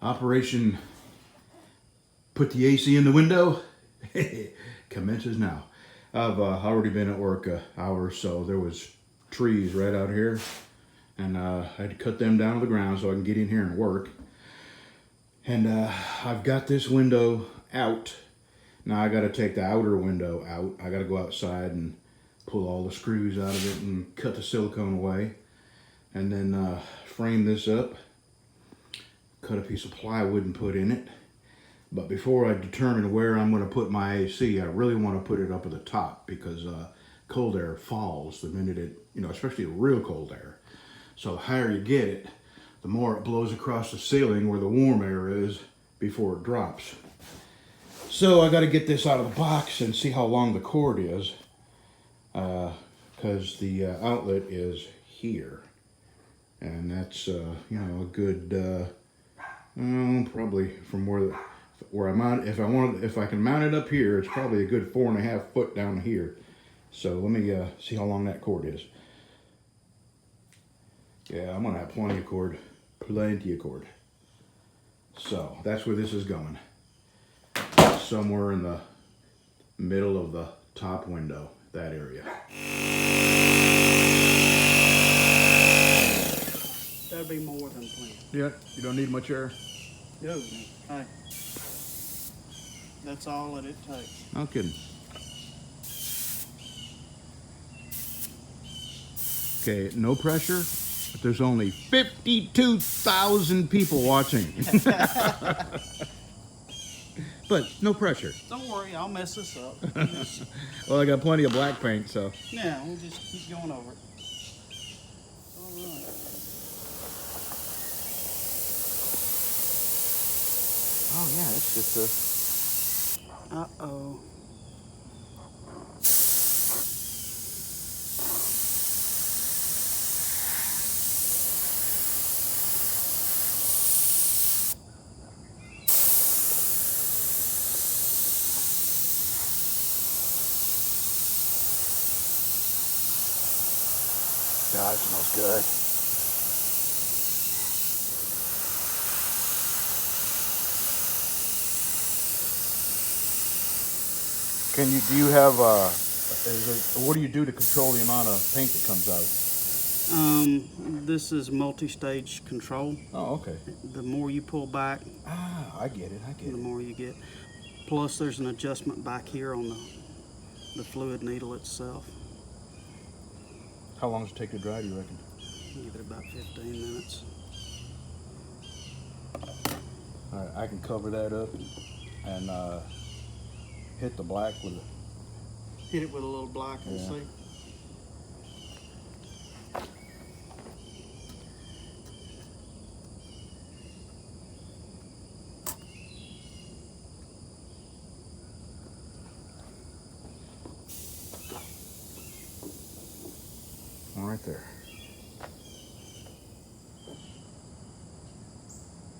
Operation Put the AC in the Window commences now. I've already been at work an hour or so. There was trees right out here, and I had to cut them down to the ground so I can get in here and work. And I've got this window out. Now I got to take the outer window out. I got to go outside and pull all the screws out of it and cut the silicone away, and then frame this up, cut a piece of plywood and put in it. But before I determine where I'm going to put my AC, I really want to put it up at the top, because cold air falls the minute it, especially real cold air. So the higher you get it, the more it blows across the ceiling where the warm air is before it drops. So I got to get this out of the box and see how long the cord is, because the outlet is here, and that's a good probably from where I mount. If I can mount it up here, it's probably a good 4.5 foot down here. So let me see how long that cord is. Yeah, I'm gonna have plenty of cord. So that's where this is going. Somewhere in the middle of the top window, that area. That'd be more than plenty. Yeah, you don't need much air? No, hey. That's all that it takes. No kidding. Okay, no pressure, but there's only 52,000 people watching. But no pressure. Don't worry, I'll mess this up. Well, I got plenty of black paint, so. Yeah, we'll just keep going over it. All right. Oh yeah, it's just a. Uh-oh. God, it smells good. Do you have, what do you do to control the amount of paint that comes out? This is multi-stage control. Oh, okay. The more you pull back, I get it. the more you get. Plus, there's an adjustment back here on the fluid needle itself. How long does it take to dry, do you reckon? Give it about 15 minutes. All right, I can cover that up and hit the black with it. Hit it with a little black and see. Right there.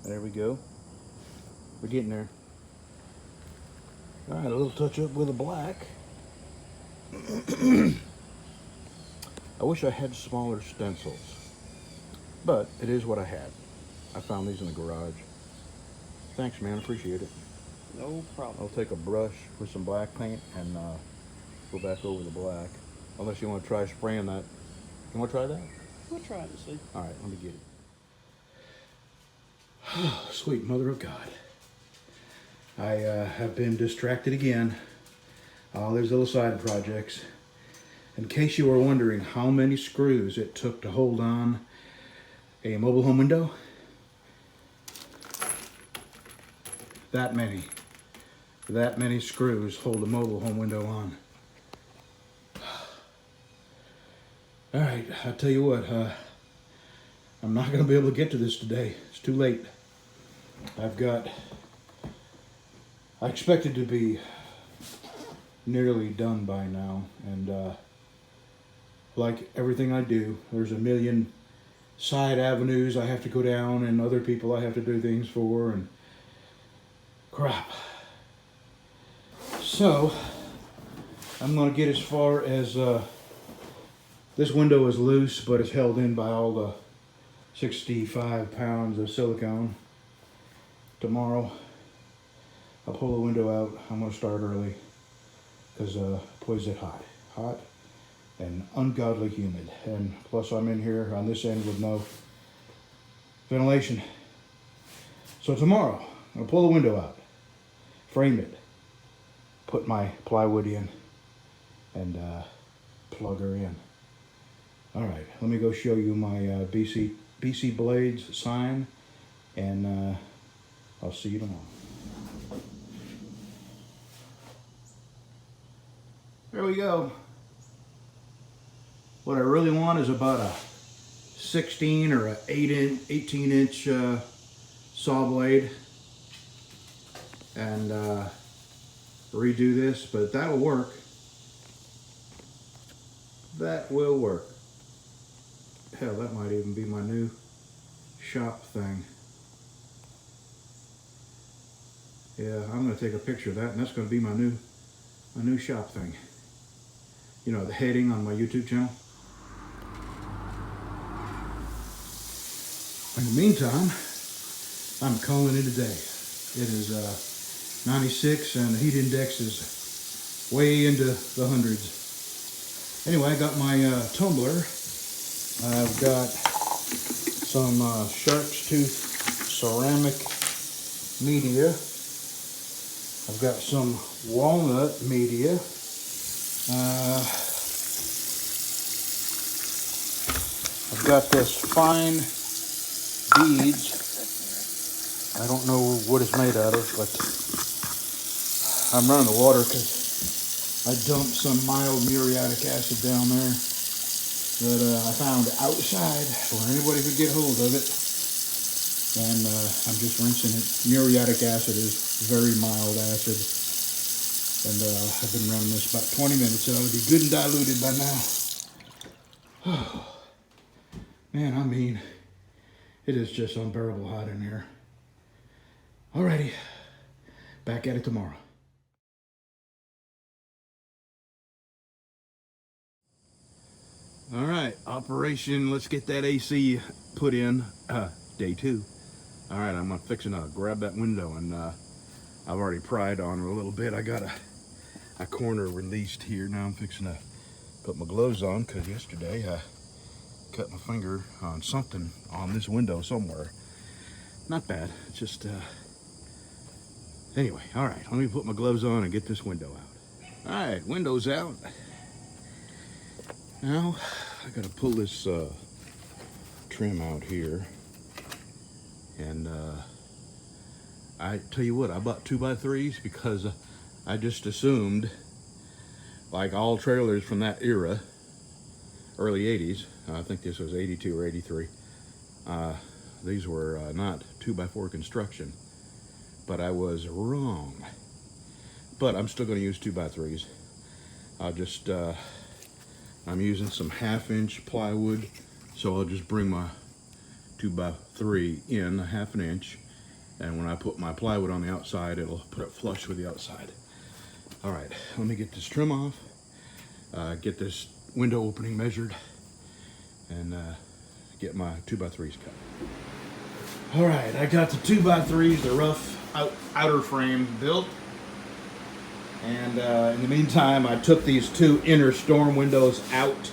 There we go. We're getting there. All right, a little touch up with a black. I wish I had smaller stencils, but it is what I had. I found these in the garage. Thanks, man. Appreciate it. No problem. I'll take a brush with some black paint and go back over the black. Unless you want to try spraying that. You want to try that? We'll try it and see. All right, let me get it. Sweet mother of God. I have been distracted again. All these little side projects. In case you were wondering how many screws it took to hold on a mobile home window, that many. That many screws hold a mobile home window on. All right, I'll tell you what, I'm not going to be able to get to this today. It's too late. I expected to be nearly done by now, and like everything I do, there's a million side avenues I have to go down and other people I have to do things for, and crap. So, I'm going to get as far as... this window is loose, but it's held in by all the 65 pounds of silicone. tomorrow I'll pull the window out. I'm gonna start early because boy is it hot and ungodly humid. And plus I'm in here on this end with no ventilation. So tomorrow I'll pull the window out, frame it, put my plywood in, and plug her in. All right, let me go show you my BC Blades sign, and I'll see you tomorrow. There we go. What I really want is about a 16 or a 18 inch saw blade, and redo this, but that'll work. That will work. Hell, that might even be my new shop thing. Yeah, I'm gonna take a picture of that, and that's gonna be my new shop thing. You know, the heading on my YouTube channel. In the meantime, I'm calling it a day. It is 96 and the heat index is way into the hundreds. Anyway, I got my tumbler. I've got some shark's tooth ceramic media. I've got some walnut media. I've got this fine beads. I don't know what it's made out of, but I'm running the water because I dumped some mild muriatic acid down there that I found outside where anybody could get hold of it. And I'm just rinsing it. Muriatic acid is very mild acid. And I've been running this about 20 minutes. It ought to be good and diluted by now. Oh, man, I mean, it is just unbearable hot in here. Alrighty, back at it tomorrow. All right, operation, let's get that AC put in, day 2. All right, I'm fixing to grab that window, and I've already pried on it a little bit. I got a corner released here. Now I'm fixing to put my gloves on because yesterday I cut my finger on something on this window somewhere. Not bad, it's just, anyway, all right, let me put my gloves on and get this window out. All right, window's out. Now, I gotta pull this trim out here. And I tell you what, I bought 2x3s because I just assumed, like all trailers from that era, early 80s, I think this was 82 or 83, these were not 2x4 construction, but I was wrong. But I'm still gonna use 2x3s. I'll just, I'm using some 1/2 inch plywood, so I'll just bring my 2x3 in 1/2 inch, and when I put my plywood on the outside, it'll put it flush with the outside. All right, let me get this trim off, get this window opening measured, and get my 2x3s cut. All right, I got the 2x3s, the rough outer frame built. And in the meantime, I took these 2 inner storm windows out.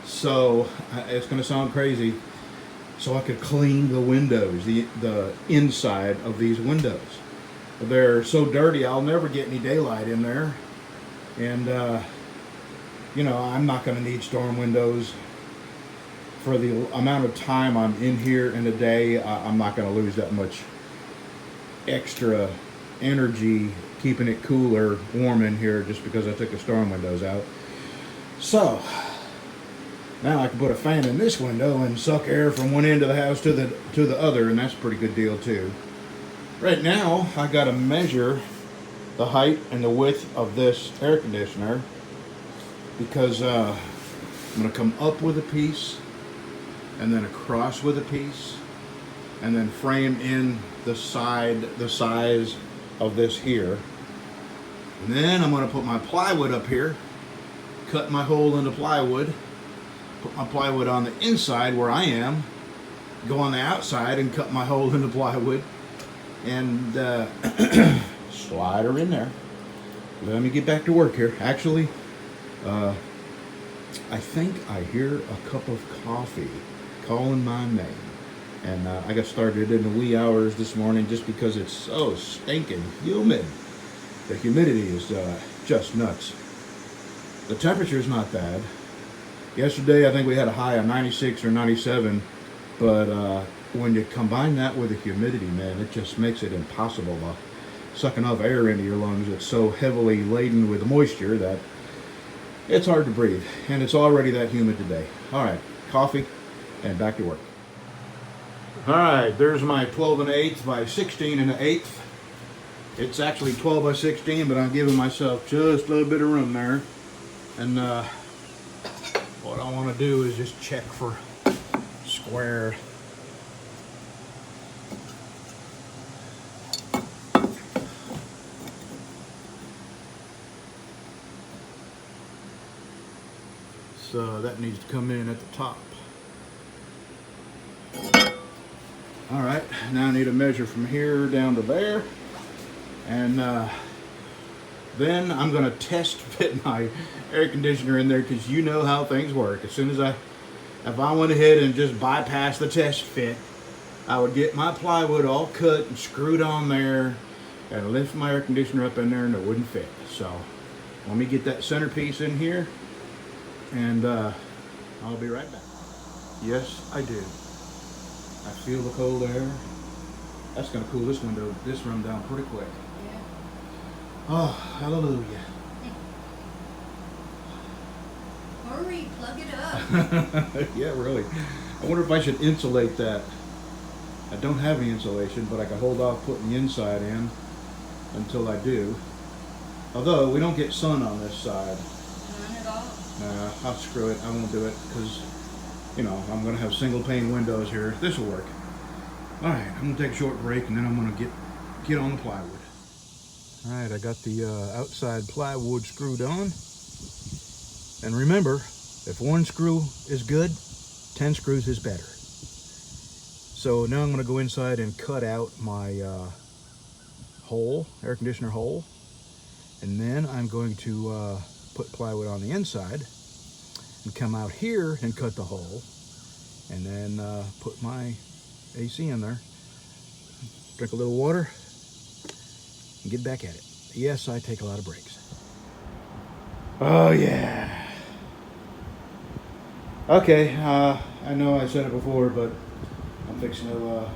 So it's gonna sound crazy. So I could clean the windows, the inside of these windows. They're so dirty, I'll never get any daylight in there. And you know, I'm not gonna need storm windows. For the amount of time I'm in here in a day, I'm not gonna lose that much extra energy keeping it cooler, warm in here just because I took the storm windows out. So now I can put a fan in this window and suck air from one end of the house to the other, and that's a pretty good deal too. Right now I got to measure the height and the width of this air conditioner because I'm going to come up with a piece and then across with a piece and then frame in the size of this here. And then I'm going to put my plywood up here, cut my hole into plywood, put my plywood on the inside where I am, go on the outside and cut my hole into plywood, and slide her in there. Let me get back to work here. Actually, I think I hear a cup of coffee calling my name. And I got started in the wee hours this morning just because it's so stinking humid. The humidity is just nuts. The temperature is not bad. Yesterday I think we had a high of 96 or 97, but when you combine that with the humidity, man, it just makes it impossible to suck enough air into your lungs. It's so heavily laden with moisture that it's hard to breathe, and it's already that humid today. All right, coffee and back to work. All right, there's my 12 1/8 by 16 1/8. It's actually 12 by 16, but I'm giving myself just a little bit of room there. And what I want to do is just check for square. So that needs to come in at the top. All right, now I need to measure from here down to there. And then I'm gonna test fit my air conditioner in there, because you know how things work. As soon as if I went ahead and just bypassed the test fit, I would get my plywood all cut and screwed on there and lift my air conditioner up in there and it wouldn't fit. So let me get that centerpiece in here, and I'll be right back. Yes, I do. I feel the cold air. That's gonna cool this room down pretty quick. Yeah. Oh, hallelujah. Hurry, plug it up. Yeah, really. I wonder if I should insulate that. I don't have any insulation, but I can hold off putting the inside in until I do. Although we don't get sun on this side. None at all. Nah, I'll screw it. I won't do it because, you know, I'm going to have single pane windows here. This will work. All right, I'm going to take a short break, and then I'm going to get on the plywood. All right, I got the outside plywood screwed on. And remember, if one screw is good, 10 screws is better. So now I'm going to go inside and cut out my hole, air conditioner hole. And then I'm going to put plywood on the inside and come out here and cut the hole. And then put my AC in there. Drink a little water and get back at it. Yes, I take a lot of breaks. Oh yeah. Okay, I know I said it before, but I'm fixing to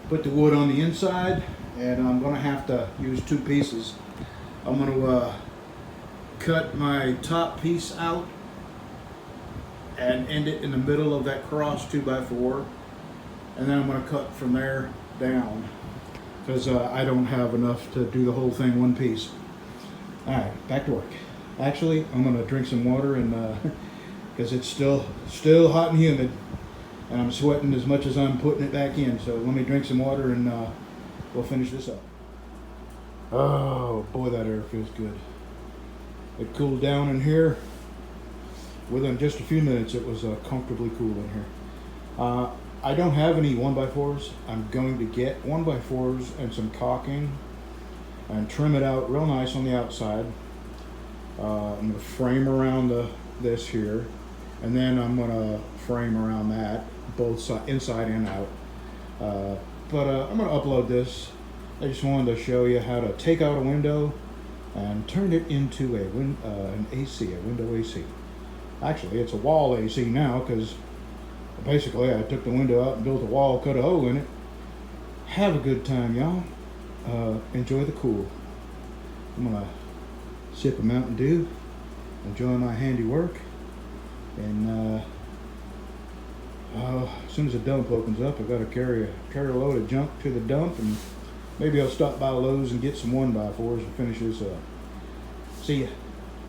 put the wood on the inside, and I'm going to have to use two pieces. I'm going to cut my top piece out and end it in the middle of that cross 2x4, and then I'm going to cut from there down, because I don't have enough to do the whole thing one piece. All right, back to work. Actually, I'm going to drink some water, and because it's still hot and humid, and I'm sweating as much as I'm putting it back in. So let me drink some water, and we'll finish this up. Oh boy, that air feels good. It cooled down in here. Within just a few minutes, it was comfortably cool in here. I don't have any 1x4s. I'm going to get 1x4s and some caulking and trim it out real nice on the outside. I'm going to frame around this here, and then I'm going to frame around that, both inside and out. But I'm going to upload this. I just wanted to show you how to take out a window and turn it into an AC, a window AC. Actually, it's a wall AC now, because basically I took the window out and built a wall, cut a hole in it. Have a good time, y'all. Enjoy the cool. I'm going to sip a Mountain Dew, enjoy my handiwork, and as soon as the dump opens up, I've got to carry a load of junk to the dump, and maybe I'll stop by Lowe's and get some 1x4s and finish this up. See ya.